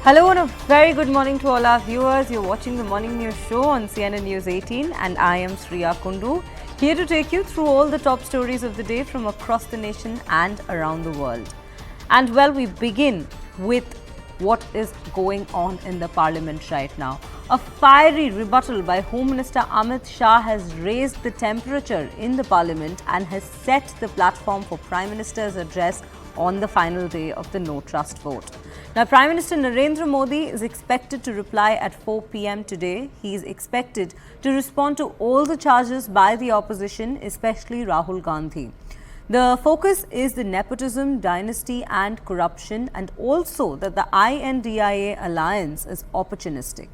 Hello and a very good morning to all our viewers. You're watching the Morning News Show on CNN News 18 and I am Sriya Kundu, here to take you through all the top stories of the day from across the nation and around the world. And well, we begin with what is going on in the Parliament right now. A fiery rebuttal by Home Minister Amit Shah has raised the temperature in the Parliament and has set the platform for Prime Minister's address on the final day of the no trust vote. Now, Prime Minister Narendra Modi is expected to reply at 4 p.m. today. He is expected to respond to all the charges by the opposition, especially Rahul Gandhi. The focus is the nepotism, dynasty and corruption, and also that the INDIA alliance is opportunistic.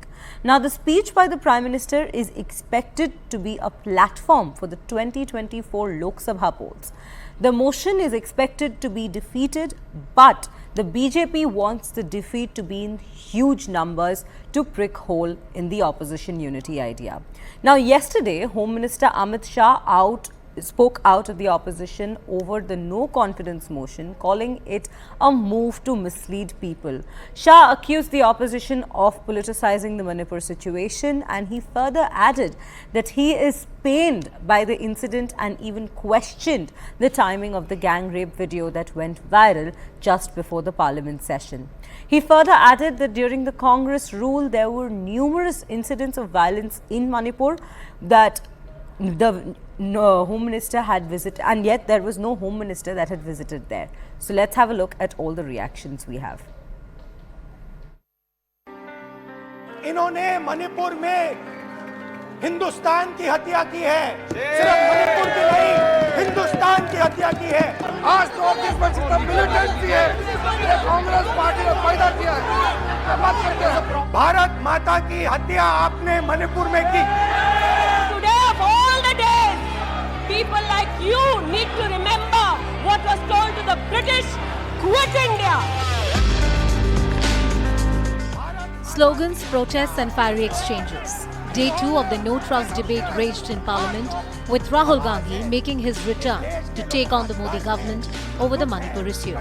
Now, the speech by the Prime Minister is expected to be a platform for the 2024 Lok Sabha polls. The motion is expected to be defeated, but the BJP wants the defeat to be in huge numbers to prick hole in the opposition unity idea. Now, yesterday, Home Minister Amit Shah spoke out of the opposition over the no confidence motion, calling it a move to mislead people. Shah accused the opposition of politicizing the Manipur situation, and he further added that he is pained by the incident and even questioned the timing of the gang rape video that went viral just before the parliament session. He further added that during the Congress rule, there were numerous incidents of violence in Manipur that the Home Minister had visited, and yet there was no Home Minister that had visited there. So let's have a look at all the reactions we have. इन्होंने मणिपुर में हिंदुस्तान की हत्या की है, सिर्फ मणिपुर की नहीं, हिंदुस्तान की हत्या की है। आज तो ऑफिस में जितना मिलिटेंसी है, ये कांग्रेस पार्टी ने पैदा किया है। भारत माता की हत्या आपने मणिपुर में की। Today of all the days, people like you need to remember what was told to the British: quit India. Slogans, protests and fiery exchanges. Day 2 of the no trust debate raged in Parliament, with Rahul Gandhi making his return to take on the Modi government over the Manipur issue.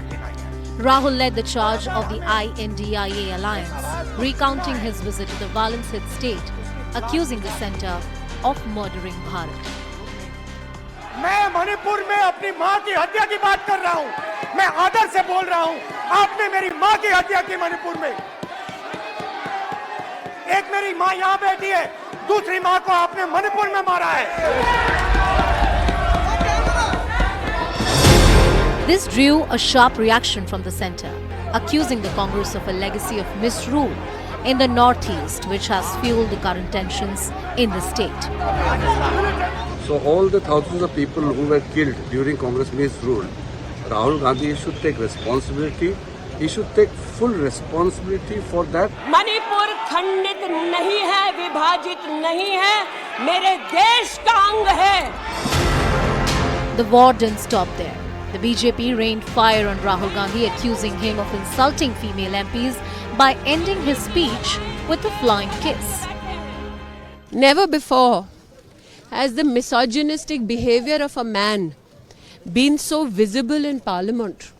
Rahul led the charge of the INDIA alliance, recounting his visit to the violence-hit state, accusing the centre of murdering Bharat. मैं मणिपुर में अपनी मां की हत्या की बात कर रहा हूं। मैं आदर से बोल रहा हूं। आपने मेरी मां की हत्या की मणिपुर में। एक मेरी मां यहां बैठी है, दूसरी मां को आपने मणिपुर में मारा है। This drew a sharp reaction from the centre, accusing the Congress of a legacy of misrule in the northeast, which has fueled the current tensions in the state. So all the thousands of people who were killed during Congress misrule, Rahul Gandhi should take responsibility. He should take full responsibility for that. Manipur खंडित नहीं है, विभाजित नहीं है, मेरे देश का अंग है। The war didn't stop there. The BJP rained fire on Rahul Gandhi, accusing him of insulting female MPs by ending his speech with a flying kiss. Never before has the misogynistic behavior of a man been so visible in Parliament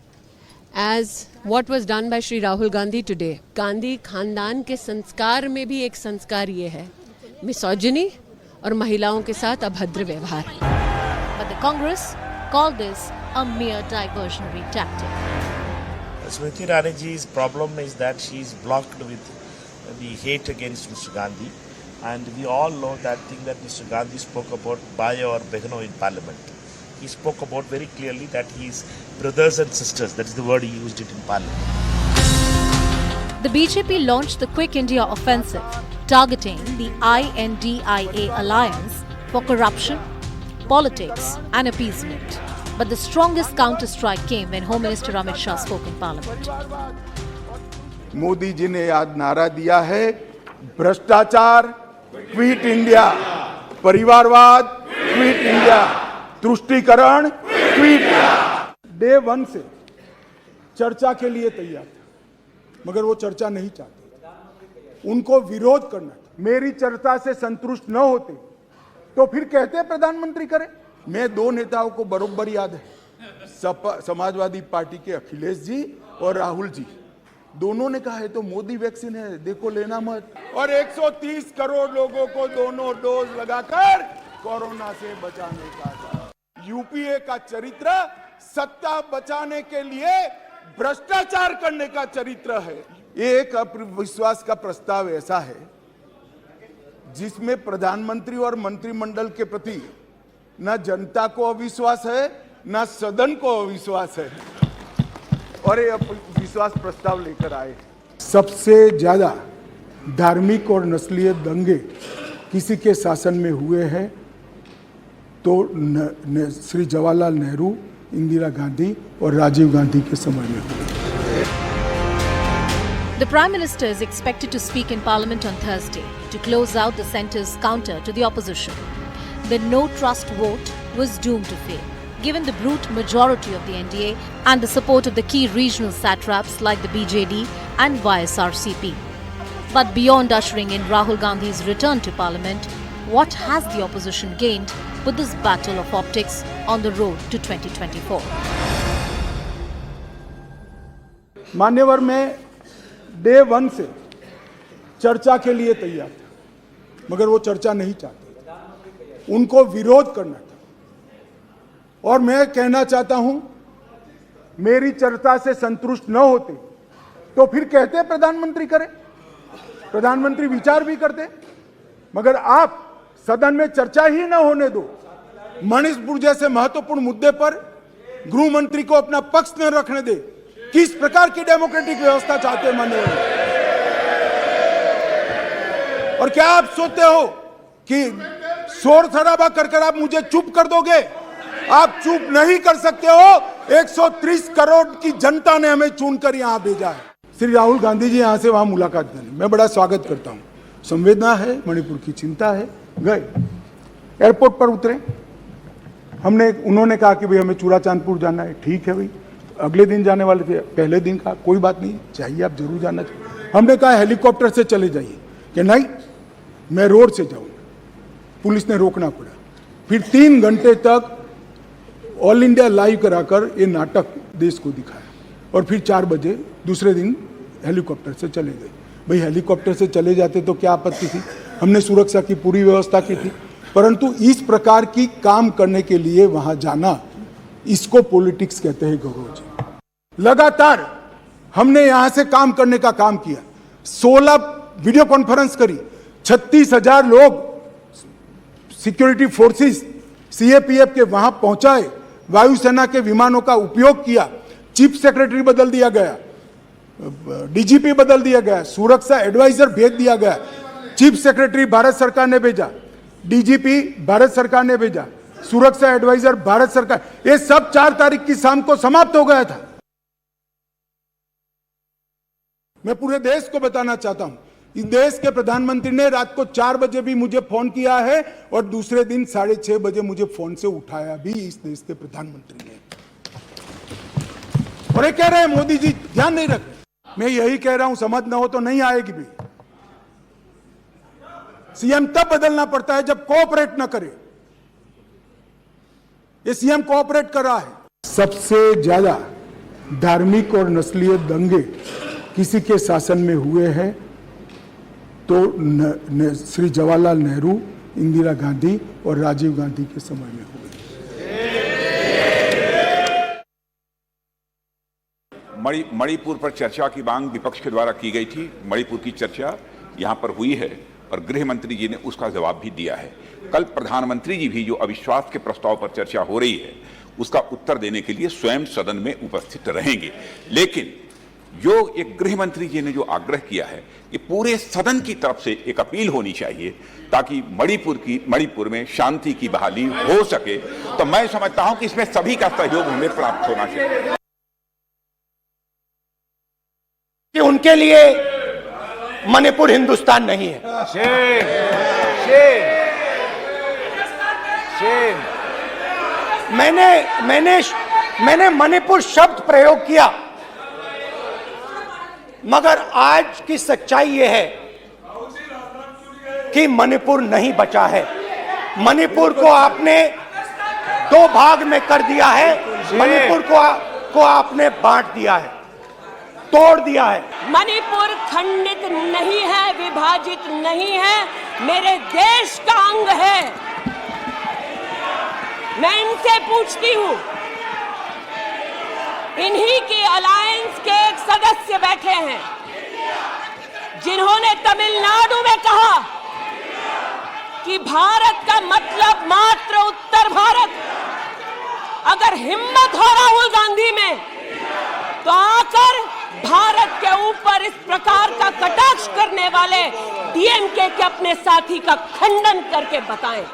as what was done by Shri Rahul Gandhi today. Gandhi खानदान के संस्कार में भी एक संस्कार ये है, misogyny और महिलाओं के साथ अभद्र व्यवहार। But the Congress called this a mere diversionary tactic. Smriti Irani's problem is that she is blocked with the hate against Mr. Gandhi, and we all know that thing that Mr. Gandhi spoke about Bhai or Behno in Parliament. He spoke about very clearly that he is brothers and sisters. That is the word he used it in Parliament. The BJP launched the Quick India offensive, targeting the INDIA alliance for corruption, politics and appeasement. But the strongest counter-strike came when Home Minister Amit Shah spoke in Parliament. Modi ji ने आज नारा दिया है, भ्रष्टाचार quit India, परिवारवाद quit India, तुष्टीकरण quit India. Day 1 से चर्चा के लिए तैयार थे, मगर वो चर्चा नहीं चाहते। उनको विरोध करना, मेरी चर्चा से संतुष्ट न होते तो फिर कहते प्रधानमंत्री करे। मैं 2 नेताओं को बरोबर याद है, समाजवादी पार्टी के अखिलेश जी और राहुल जी। दोनों ने कहा है तो मोदी वैक्सीन है, देखो लेना मत। और 130 करोड़ लोगों को दोनों डोज लगाकर कोरोना से बचाने का था। यूपीए का चरित्र सत्ता बचाने के लिए भ्रष्टाचार करने का चरित्र है। एक अविश्वास का प्रस्ताव ऐसा है जिसमें प्रधानमंत्री और मंत्रिमंडल के प्रति न जनता को अविश्वास है, न सदन को अविश्वास है, और ये विश्वास प्रस्ताव लेकर आए। सबसे ज्यादा धार्मिक और नस्लीय दंगे किसी के शासन में हुए हैं तो श्री जवाहरलाल नेहरू, इंदिरा गांधी और राजीव गांधी के समय में हुए। The Prime Minister is expected to speak in Parliament on Thursday to close out the centre's counter to the opposition. The no trust vote was doomed to fail, given the brute majority of the NDA and the support of the key regional satraps like the BJD and YSRCP. But beyond ushering in Rahul Gandhi's return to Parliament, what has the opposition gained with this battle of optics on the road to 2024? मान्यवर में day 1 से चर्चा के लिए तैयार था, मगर वो चर्चा नहीं चाहते, उनको विरोध करना था। और मैं कहना चाहता हूं, मेरी चर्चा से संतुष्ट न होते तो फिर कहते प्रधानमंत्री करे, प्रधानमंत्री विचार भी करते, मगर आप सदन में चर्चा ही न होने दो। मणिपुर जैसे महत्वपूर्ण मुद्दे पर गृह मंत्री को अपना पक्ष न रखने दे। किस प्रकार की डेमोक्रेटिक व्यवस्था चाहते हैं माननीय? और क्या आप सोचते हो कि शोर शराबा कर आप मुझे चुप कर दोगे? आप चुप नहीं कर सकते हो। 130 करोड़ की जनता ने हमें चुनकर यहां भेजा है। श्री राहुल गांधी जी यहां से वहां मुलाकात करने, मैं बड़ा स्वागत करता हूं। संवेदना है, मणिपुर की चिंता है। गए एयरपोर्ट पर उतरे, उन्होंने कहा कि भाई हमें चूड़ाचांदपुर जाना है। ठीक है भाई, अगले दिन जाने वाले थे, पहले दिन कहा कोई बात नहीं, चाहिए आप जरूर जाना चाहिए। हमने कहा हेलीकॉप्टर से चले जाइए, कि नहीं मैं रोड से जाऊंगा। पुलिस ने रोकना पड़ा। फिर 3 घंटे तक ऑल इंडिया लाइव कराकर ये नाटक देश को दिखाया, और फिर 4 बजे दूसरे दिन हेलीकॉप्टर से चले गए। भाई हेलीकॉप्टर से चले जाते तो क्या आपत्ति थी? हमने सुरक्षा की पूरी व्यवस्था की थी, परंतु इस प्रकार की काम करने के लिए वहां जाना, इसको पॉलिटिक्स कहते हैं गौरव जी। लगातार हमने यहां से काम करने का काम किया। 16 वीडियो कॉन्फ्रेंस करी, 36,000 लोग सिक्योरिटी फोर्सेस सीएपीएफ के वहां पहुंचाए, वायुसेना के विमानों का उपयोग किया, चीफ सेक्रेटरी बदल दिया गया, डीजीपी बदल दिया गया, सुरक्षा एडवाइजर भेज दिया गया, चीफ सेक्रेटरी भारत सरकार ने भेजा, डीजीपी भारत सरकार ने भेजा, सुरक्षा एडवाइजर भारत सरकार। ये सब 4 तारीख की शाम को समाप्त हो गया था। मैं पूरे देश को बताना चाहता हूं, इस देश के प्रधानमंत्री ने रात को 4 बजे भी मुझे फोन किया है, और दूसरे दिन 6:30 बजे मुझे फोन से उठाया भी इस देश के प्रधानमंत्री ने। और ये कह रहे हैं मोदी जी ध्यान नहीं रख। मैं यही कह रहा हूं, समझ ना हो तो नहीं आएगी भी। सीएम तब बदलना पड़ता है जब कोऑपरेट ना करे। ये सीएम कोऑपरेट कर रहा है। सबसे ज्यादा धार्मिक और नस्लीय दंगे किसी के शासन में हुए हैं तो श्री जवाहरलाल नेहरू, इंदिरा गांधी और राजीव गांधी के समय में हुए। मणिपुर पर चर्चा की मांग विपक्ष के द्वारा की गई थी। मणिपुर की चर्चा यहां पर हुई है और गृह मंत्री जी ने उसका जवाब भी दिया है। कल प्रधानमंत्री जी भी जो अविश्वास के प्रस्ताव पर चर्चा हो रही है उसका उत्तर देने के लिए स्वयं सदन में उपस्थित रहेंगे। लेकिन जो एक गृह मंत्री जी ने जो आग्रह किया है कि पूरे सदन की तरफ से एक अपील होनी चाहिए ताकि मणिपुर में शांति की बहाली हो सके, तो मैं समझता हूं कि इसमें सभी का सहयोग हमें प्राप्त होना चाहिए। कि उनके लिए मणिपुर हिंदुस्तान नहीं है। मैंने मणिपुर शब्द प्रयोग किया, मगर आज की सच्चाई यह है कि मणिपुर नहीं बचा है। मणिपुर को आपने 2 भाग में कर दिया है, मणिपुर को आपने बांट दिया है। तोड़ दिया है। मणिपुर खंडित नहीं है, विभाजित नहीं है, मेरे देश का अंग है। मैं इनसे पूछती हूं, इन्हीं के अलायंस के एक सदस्य बैठे हैं जिन्होंने तमिलनाडु में कहा कि भारत का मतलब मात्र उत्तर भारत। अगर हिम्मत हो राहुल गांधी में तो आकर भारत के ऊपर इस प्रकार का कटाक्ष करने वाले डीएमके के अपने साथी का खंडन करके बताएं।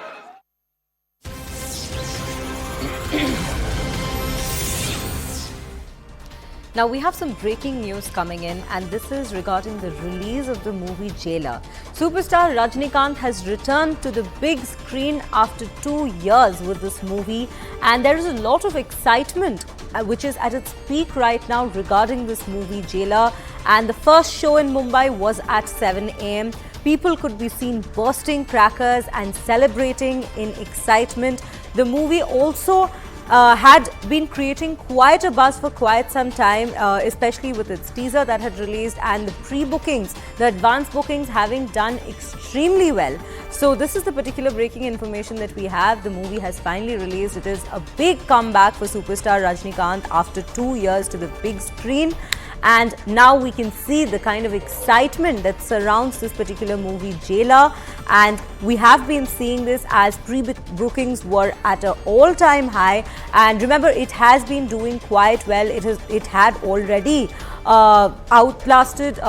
Now we have some breaking news coming in, and this is regarding the release of the movie Jailer. Superstar Rajinikanth has returned to the big screen after 2 years with this movie, and there is a lot of excitement which is at its peak right now regarding this movie Jailer. And the first show in Mumbai was at 7 a.m. People could be seen bursting crackers and celebrating in excitement. The movie also had been creating quite a buzz for quite some time, especially with its teaser that had released and the pre-bookings, the advance bookings having done extremely well. So this is the particular breaking information that we have. The movie has finally released. It is a big comeback for superstar Rajinikanth after 2 years to the big screen. And now we can see the kind of excitement that surrounds this particular movie Jailer, and we have been seeing this as pre-bookings were at an all-time high. And remember, it has been doing quite well. It had already outlasted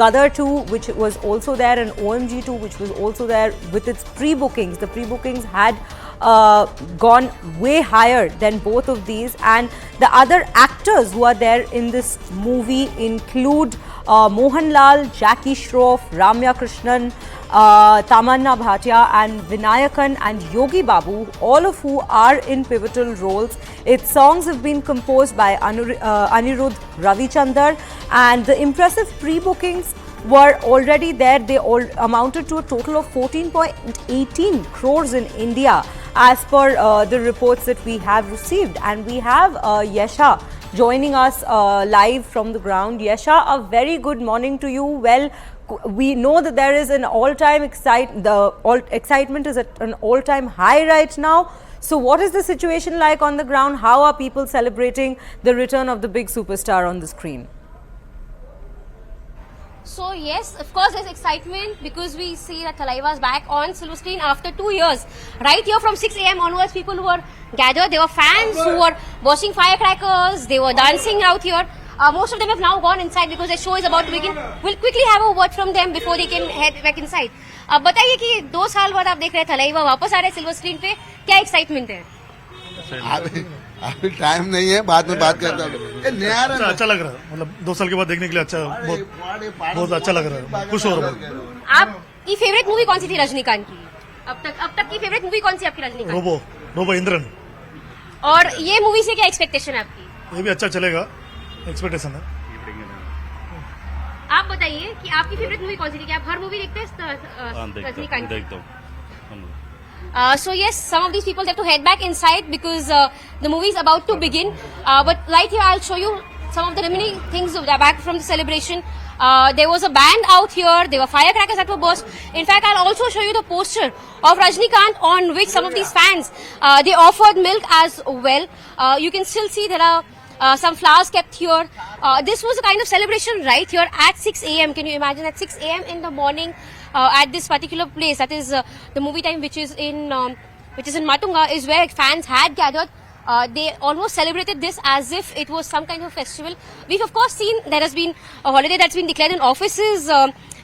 Gadar 2, which was also there, and OMG 2, which was also there with its pre-bookings. The pre-bookings had gone way higher than both of these, and the other actors who are there in this movie include Mohanlal, Jackie Shroff, Ramya Krishnan, Tamanna Bhatia and Vinayakan and Yogi Babu, all of who are in pivotal roles. Its songs have been composed by Anirudh Ravichandar, and the impressive pre-bookings were already there. They all amounted to a total of 14.18 crores in India as per the reports that we have received. And we have Yesha joining us live from the ground. Yesha, a very good morning to you. Well, we know that there is an all-time excitement is at an all-time high right now. So what is the situation like on the ground? How are people celebrating the return of the big superstar on the screen? So yes, of course there's excitement because we see that Thalaiva is back on silver screen after 2 years. Right here from 6 a.m. onwards, people who were gathered, there were fans who were bursting firecrackers, they were dancing out here. Most of them have now gone inside because the show is about to begin. We'll quickly have a word from them before they can head back inside. अब बताइए कि 2 साल बाद आप देख रहे हैं थलाइवा वापस आ रहे हैं सिल्वर स्क्रीन पे, क्या एक्साइटमेंट है? अभी टाइम नहीं है, बाद में बात करता हूँ। अच्छा लग रहा है, मतलब 2 साल के बाद देखने के लिए अच्छा, बहुत अच्छा लग रहा है, खुश हो रहा हूँ। आपकी फेवरेट मूवी कौन सी थी रजनीकांत की? अब तक की फेवरेट मूवी कौन सी आपकी रजनीकांत? रोबो इंद्रन। और ये मूवी से क्या एक्सपेक्टेशन है आपकी? ये भी अच्छा चलेगा, एक्सपेक्टेशन है। आप बताइए कि आपकी फेवरेट मूवी कौन सी थी? क्या आप हर मूवी देखते हैं रजनीकांत? देखता हूँ। So yes, some of these people have to head back inside because the movie is about to begin. But right here, I'll show you some of the remaining things back from the celebration. There was a band out here. There were firecrackers that were burst. In fact, I'll also show you the poster of Rajinikanth on which some of these fans they offered milk as well. You can still see there are some flowers kept here. This was a kind of celebration right here at 6 a.m. Can you imagine at 6 a.m. in the morning at this particular place? That is the movie time, which is in Matunga, is where fans had gathered. They almost celebrated this as if it was some kind of festival. We've of course seen there has been a holiday that's been declared in offices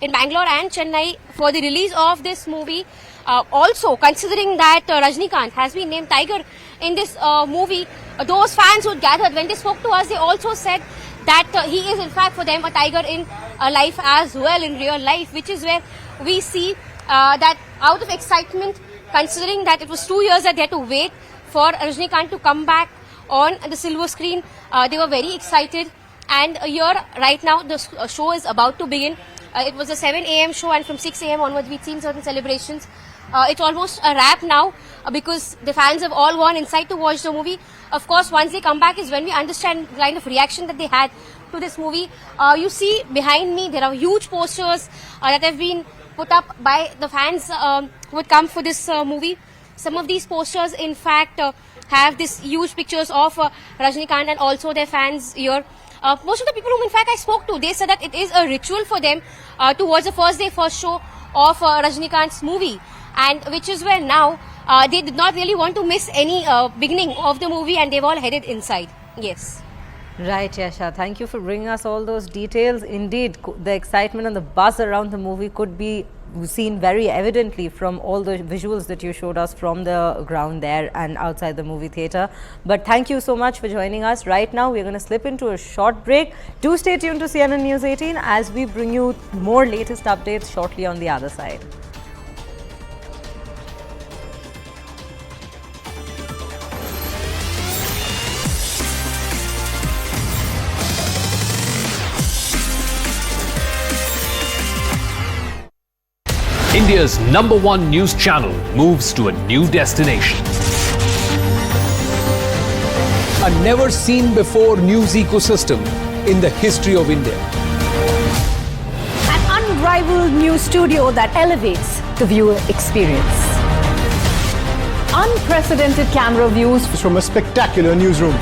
in Bangalore and Chennai for the release of this movie. Also, considering that Rajinikanth has been named Tiger in this movie, those fans who gathered, when they spoke to us, they also said that he is in fact for them a tiger in life as well, in real life, which is where we see that out of excitement, considering that it was 2 years that they had to wait for Rajinikanth to come back on the silver screen, they were very excited. And here right now the show is about to begin. It was a 7 a.m. show, and from 6 a.m. onwards we've seen certain celebrations. It's almost a wrap now because the fans have all gone inside to watch the movie. Of course, once they come back is when we understand the kind of reaction that they had to this movie. You see behind me there are huge posters that have been put up by the fans who would come for this movie. Some of these posters, in fact, have this huge pictures of Rajinikanth and also their fans here. Most of the people whom in fact I spoke to, they said that it is a ritual for them to watch the first show of Rajinikanth's movie, and which is where now they did not really want to miss any beginning of the movie, and they've all headed inside. Yes. Right, Yasha. Thank you for bringing us all those details. Indeed, the excitement and the buzz around the movie could be seen very evidently from all the visuals that you showed us from the ground there and outside the movie theatre. But thank you so much for joining us. Right now, we're going to slip into a short break. Do stay tuned to CNN News 18 as we bring you more latest updates shortly on the other side. India's #1 news channel moves to a new destination. A never-seen-before news ecosystem in the history of India. An unrivaled news studio that elevates the viewer experience. Unprecedented camera views from a spectacular newsroom.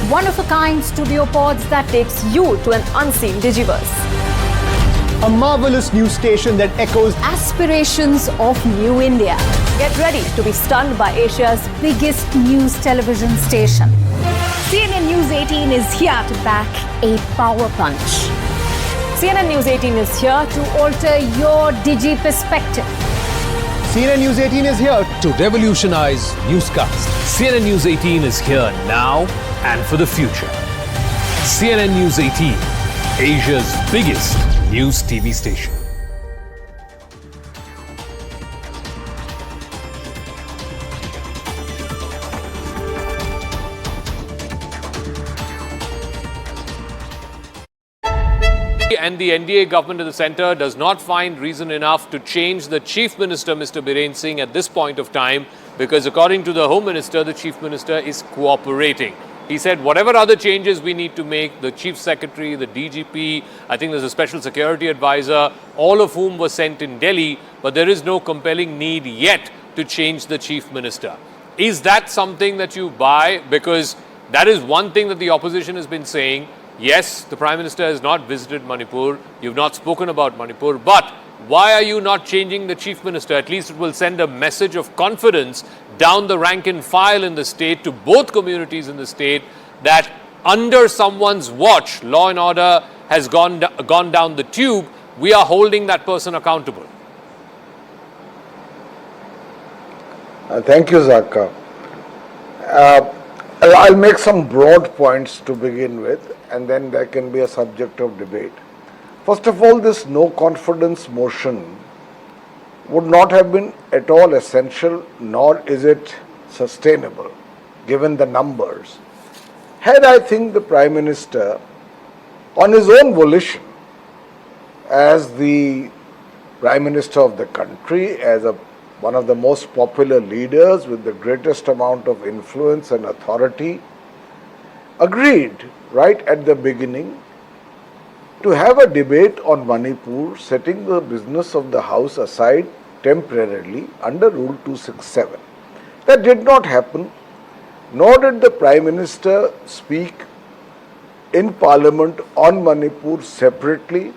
One-of-a-kind studio pods that takes you to an unseen digiverse. A marvelous news station that echoes aspirations of New India. Get ready to be stunned by Asia's biggest news television station. CNN News 18 is here to back a power punch. CNN News 18 is here to alter your digi perspective. CNN News 18 is here to revolutionize newscast. CNN News 18 is here now and for the future. CNN News 18, Asia's biggest news TV station. And the NDA government in the centre does not find reason enough to change the Chief Minister, Mr. Biren Singh, at this point of time, because according to the Home Minister, the Chief Minister is cooperating. He said whatever other changes we need to make, the Chief Secretary, the DGP, I think there's a Special Security Advisor, all of whom were sent in Delhi, but there is no compelling need yet to change the Chief Minister. Is that something that you buy? Because that is one thing that the opposition has been saying. Yes, the Prime Minister has not visited Manipur, you've not spoken about Manipur, but why are you not changing the Chief Minister? At least it will send a message of confidence down the rank and file in the state to both communities in the state that under someone's watch, law and order has gone down the tube. We are holding that person accountable. Thank you, Zaka. I'll make some broad points to begin with, and then there can be a subject of debate. First of all, this no confidence motion would not have been at all essential, nor is it sustainable, given the numbers. Had, I think, the Prime Minister, on his own volition, as the Prime Minister of the country, as one of the most popular leaders with the greatest amount of influence and authority, agreed right at the beginning to have a debate on Manipur, setting the business of the House aside temporarily under Rule 267. That did not happen, nor did the Prime Minister speak in Parliament on Manipur separately.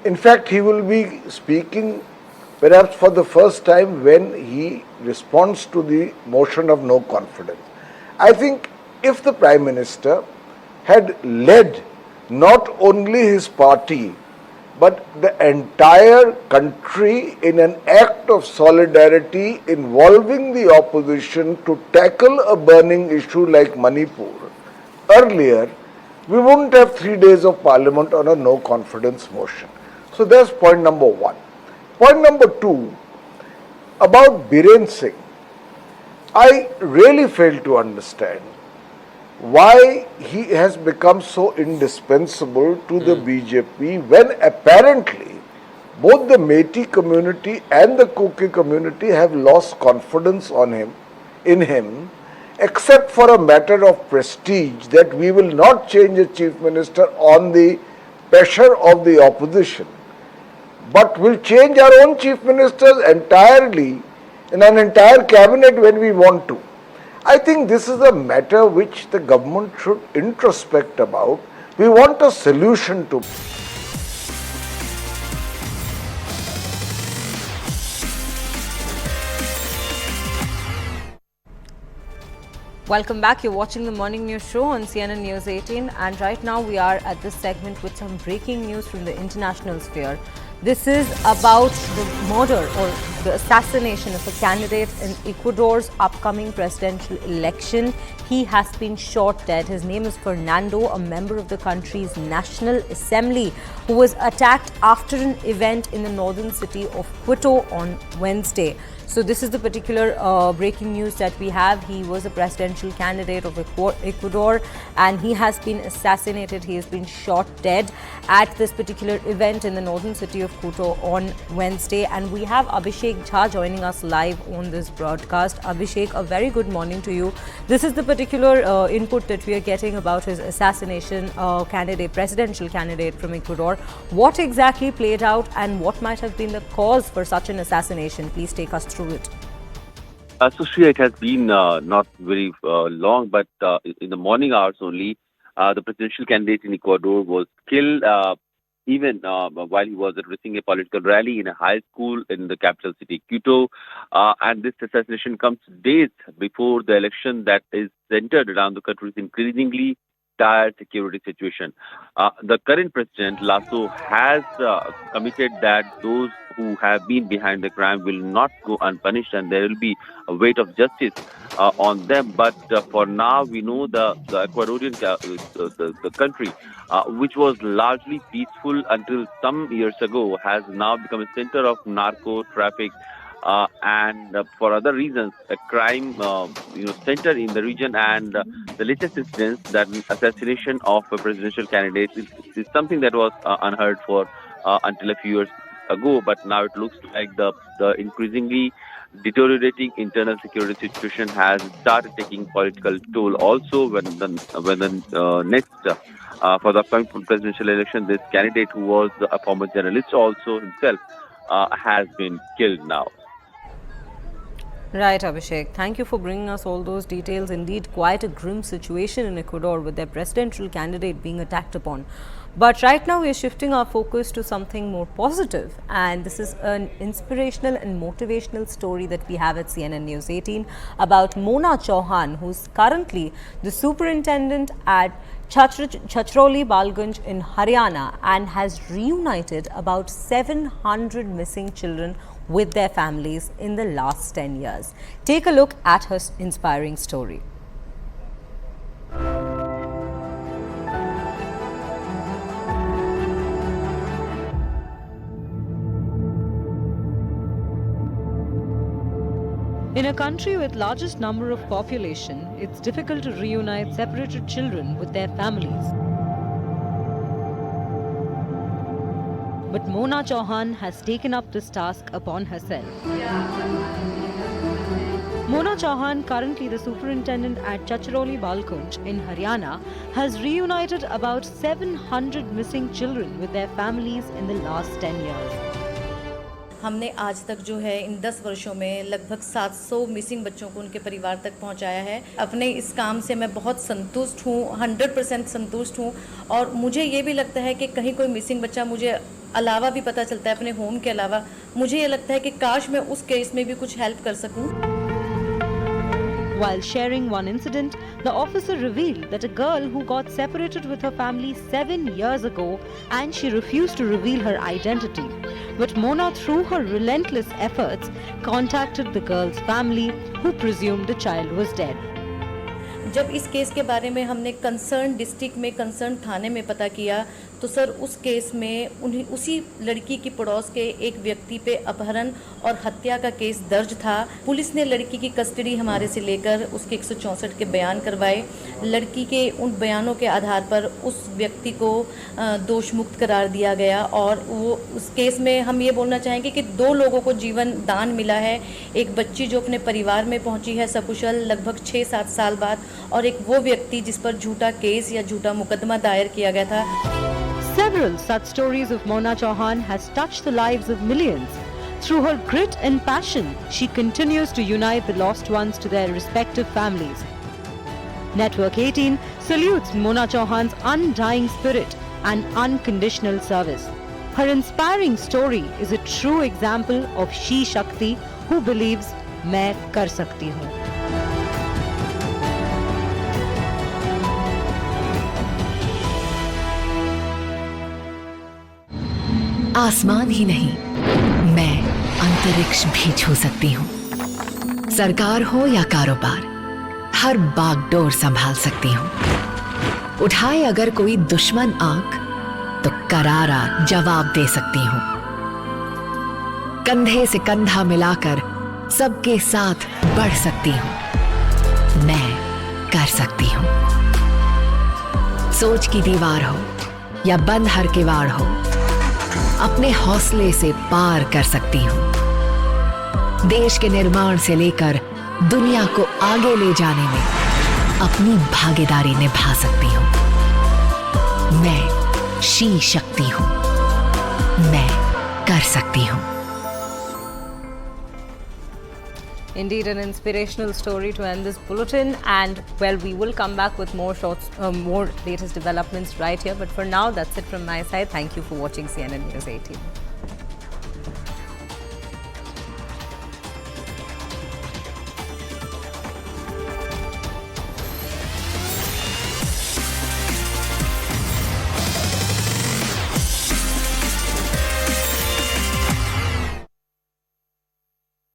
In fact, he will be speaking perhaps for the first time when he responds to the motion of no confidence. I think if the Prime Minister had led not only his party but the entire country in an act of solidarity involving the opposition to tackle a burning issue like Manipur earlier, we wouldn't have 3 days of Parliament on a no confidence motion. So that's point number one. Point number two, about Biren Singh, I really fail to understand why he has become so indispensable to the BJP when apparently both the Meitei community and the Kuki community have lost confidence in him, except for a matter of prestige, that we will not change a chief minister on the pressure of the opposition, but will change our own chief ministers entirely in an entire cabinet when we want to. I think this is a matter which the government should introspect about. We want a solution to. Welcome back. You're watching the Morning News Show on CNN News 18, and right now we are at this segment with some breaking news from the international sphere. This is about the murder or the assassination of a candidate in Ecuador's upcoming presidential election. He has been shot dead. His name is Fernando, a member of the country's National Assembly, who was attacked after an event in the northern city of Quito on Wednesday. So this is the particular breaking news that we have. He was a presidential candidate of Ecuador and he has been assassinated. He has been shot dead at this particular event in the northern city of Quito on Wednesday. And we have Abhishek Jha joining us live on this broadcast. Abhishek, a very good morning to you. This is the particular input that we are getting about his assassination candidate, presidential candidate from Ecuador. What exactly played out and what might have been the cause for such an assassination? Please take us through it. So, Shreya, it has been not very long, but in the morning hours only, the presidential candidate in Ecuador was killed even while he was addressing a political rally in a high school in the capital city, Quito. And this assassination comes days before the election that is centered around the country's increasingly dire security situation. The current president, Lasso, has committed that those who have been behind the crime will not go unpunished and there will be a weight of justice on them. But for now, we know the Ecuadorian the country, which was largely peaceful until some years ago, has now become a center of narco traffic and for other reasons, a crime center in the region. And the latest incident, that assassination of a presidential candidate, is something that was unheard for until a few years ago. But now it looks like the increasingly deteriorating internal security situation has started taking political toll. Also, when the next for the upcoming presidential election, this candidate, who was a former journalist also himself, has been killed now. Right, Abhishek. Thank you for bringing us all those details. Indeed, quite a grim situation in Ecuador with their presidential candidate being attacked upon. But right now we are shifting our focus to something more positive, and this is an inspirational and motivational story that we have at CNN News 18 about Mona Chauhan, who's currently the superintendent at Chachroli Balkunj in Haryana and has reunited about 700 missing children with their families in the last 10 years. Take a look at her inspiring story. In a country with largest number of population, it's difficult to reunite separated children with their families. But Mona Chauhan has taken up this task upon herself. Mona Chauhan, currently the superintendent at Chachroli Balkunj in Haryana, has reunited about 700 missing children with their families in the last 10 years. हमने आज तक जो है इन 10 वर्षों में लगभग 700 missing बच्चों को उनके परिवार तक पहुंचाया है। अपने इस काम से मैं बहुत संतुष्ट हूं, 100% संतुष्ट हूं और मुझे ये भी लगता है कि कहीं कोई मिसिंग बच्चा मुझे अलावा भी पता चलता है, अपने होम के अलावा, मुझे ये लगता है कि काश मैं उस केस में भी कुछ हेल्प कर सकूं। While sharing one incident, the officer revealed that a girl who got separated with her family 7 years ago and she refused to reveal her identity. But Mona, through her relentless efforts, contacted the girl's family, who presumed the child was dead. जब इस case के बारे में हमने concern district में, concern थाने में पता किया तो सर उस केस में उसी लड़की की पड़ोस के एक व्यक्ति पे अपहरण और हत्या का केस दर्ज था। पुलिस ने लड़की की कस्टडी हमारे से लेकर उसके 164 के बयान करवाए। लड़की के उन बयानों के आधार पर उस व्यक्ति को दोष मुक्त करार दिया गया और वो उस केस में हम ये बोलना चाहेंगे कि 2 लोगों को जीवन दान मिला है। एक बच्ची जो अपने परिवार में पहुंची है सकुशल लगभग 6-7 साल बाद, और एक वो व्यक्ति जिस पर झूठा केस या झूठा मुकदमा दायर किया गया था। Several such stories of Mona Chauhan has touched the lives of millions. Through her grit and passion, she continues to unite the lost ones to their respective families. Network 18 salutes Mona Chauhan's undying spirit and unconditional service. Her inspiring story is a true example of She Shakti who believes मैं कर सकती हूँ। आसमान ही नहीं, मैं अंतरिक्ष भी छू सकती हूँ। सरकार हो या कारोबार, हर बागडोर संभाल सकती हूँ। उठाए अगर कोई दुश्मन आंख, तो करारा जवाब दे सकती हूँ। कंधे से कंधा मिलाकर सबके साथ बढ़ सकती हूँ। मैं कर सकती हूँ। सोच की दीवार हो या बंद हर किवाड़ हो, अपने हौसले से पार कर सकती हूँ। देश के निर्माण से लेकर दुनिया को आगे ले जाने में अपनी भागीदारी निभा सकती हूँ। मैं शी शक्ति हूँ। मैं कर सकती हूँ। Indeed, an inspirational story to end this bulletin, and well, we will come back with more more latest developments right here. But for now, that's it from my side. Thank you for watching CNN News 18.